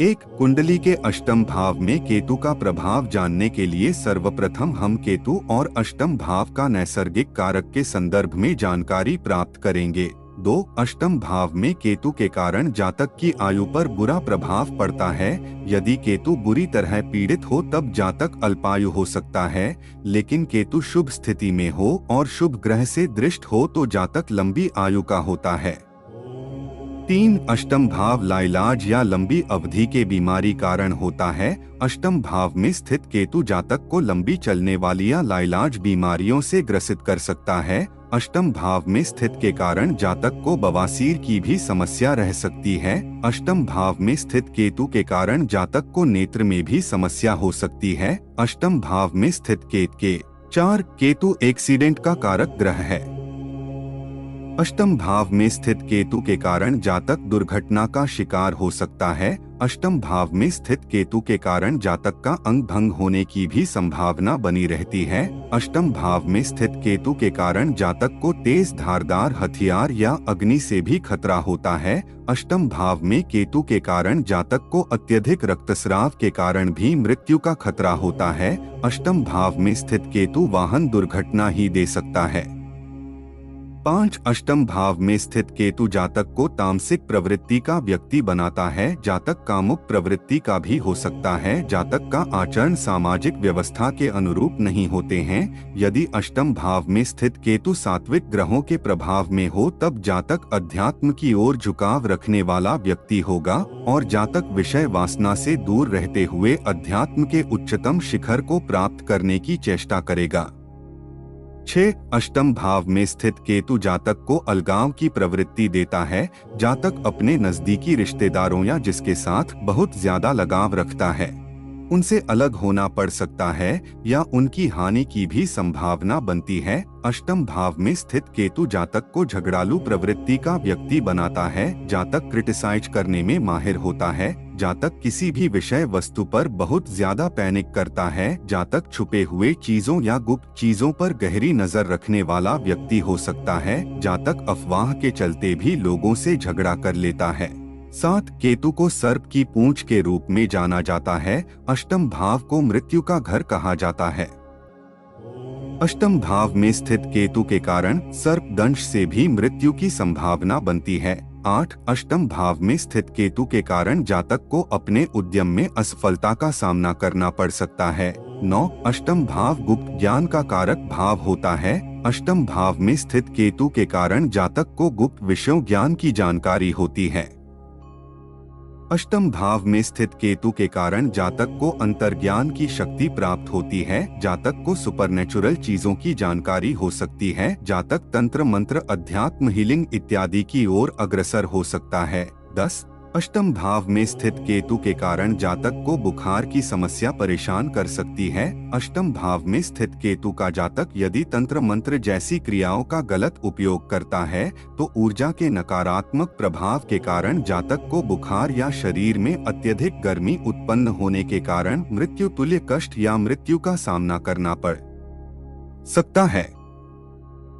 एक कुंडली के अष्टम भाव में केतु का प्रभाव जानने के लिए सर्वप्रथम हम केतु और अष्टम भाव का नैसर्गिक कारक के संदर्भ में जानकारी प्राप्त करेंगे। 2. अष्टम भाव में केतु के कारण जातक की आयु पर बुरा प्रभाव पड़ता है। यदि केतु बुरी तरह पीड़ित हो तब जातक अल्पायु हो सकता है, लेकिन केतु शुभ स्थिति में हो और शुभ ग्रह से दृष्ट हो तो जातक लंबी आयु का होता है। 3. अष्टम भाव लाइलाज या लंबी अवधि के बीमारी कारण होता है। अष्टम भाव में स्थित केतु जातक को लंबी चलने वाली या लाइलाज बीमारियों से ग्रसित कर सकता है। अष्टम भाव में स्थित के कारण जातक को बवासीर की भी समस्या रह सकती है। अष्टम भाव में स्थित केतु के कारण जातक को नेत्र में भी समस्या हो सकती है। अष्टम भाव में स्थित केतु 4. केतु एक्सीडेंट का कारक ग्रह है। अष्टम भाव में स्थित केतु के कारण जातक दुर्घटना का शिकार हो सकता है। अष्टम भाव में स्थित केतु के कारण जातक का अंग भंग होने की भी संभावना बनी रहती है। अष्टम भाव में स्थित केतु के कारण जातक को तेज धारदार हथियार या अग्नि से भी खतरा होता है। अष्टम भाव में केतु के कारण जातक को अत्यधिक रक्तस्राव के कारण भी मृत्यु का खतरा होता है। अष्टम भाव में स्थित केतु वाहन दुर्घटना ही दे सकता है। 5. अष्टम भाव में स्थित केतु जातक को तामसिक प्रवृत्ति का व्यक्ति बनाता है। जातक कामुक प्रवृत्ति का भी हो सकता है। जातक का आचरण सामाजिक व्यवस्था के अनुरूप नहीं होते हैं। यदि अष्टम भाव में स्थित केतु सात्विक ग्रहों के प्रभाव में हो तब जातक अध्यात्म की ओर झुकाव रखने वाला व्यक्ति होगा और जातक विषय वासना से दूर रहते हुए अध्यात्म के उच्चतम शिखर को प्राप्त करने की चेष्टा करेगा। 6. अष्टम भाव में स्थित केतु जातक को अलगाव की प्रवृत्ति देता है। जातक अपने नजदीकी रिश्तेदारों या जिसके साथ बहुत ज्यादा लगाव रखता है उनसे अलग होना पड़ सकता है या उनकी हानि की भी संभावना बनती है। अष्टम भाव में स्थित केतु जातक को झगड़ालू प्रवृत्ति का व्यक्ति बनाता है। जातक क्रिटिसाइज करने में माहिर होता है। जातक किसी भी विषय वस्तु पर बहुत ज्यादा पैनिक करता है। जातक छुपे हुए चीजों या गुप्त चीजों पर गहरी नजर रखने वाला व्यक्ति हो सकता है। जातक अफवाह के चलते भी लोगों से झगड़ा कर लेता है। 7. केतु को सर्प की पूंछ के रूप में जाना जाता है। अष्टम भाव को मृत्यु का घर कहा जाता है। अष्टम भाव में स्थित केतु के कारण सर्प दंश से भी मृत्यु की संभावना बनती है। 8. अष्टम भाव में स्थित केतु के कारण जातक को अपने उद्यम में असफलता का सामना करना पड़ सकता है। 9. अष्टम भाव गुप्त ज्ञान का कारक भाव होता है। अष्टम भाव में स्थित केतु के कारण जातक को गुप्त विषयों ज्ञान की जानकारी होती है। अष्टम भाव में स्थित केतु के कारण जातक को अंतर्ज्ञान की शक्ति प्राप्त होती है। जातक को सुपरनेचुरल चीजों की जानकारी हो सकती है। जातक तंत्र मंत्र अध्यात्म हीलिंग इत्यादि की ओर अग्रसर हो सकता है। 10. अष्टम भाव में स्थित केतु के कारण जातक को बुखार की समस्या परेशान कर सकती है। अष्टम भाव में स्थित केतु का जातक यदि तंत्र मंत्र जैसी क्रियाओं का गलत उपयोग करता है तो ऊर्जा के नकारात्मक प्रभाव के कारण जातक को बुखार या शरीर में अत्यधिक गर्मी उत्पन्न होने के कारण मृत्यु तुल्य कष्ट या मृत्यु का सामना करना पड़ सकता है।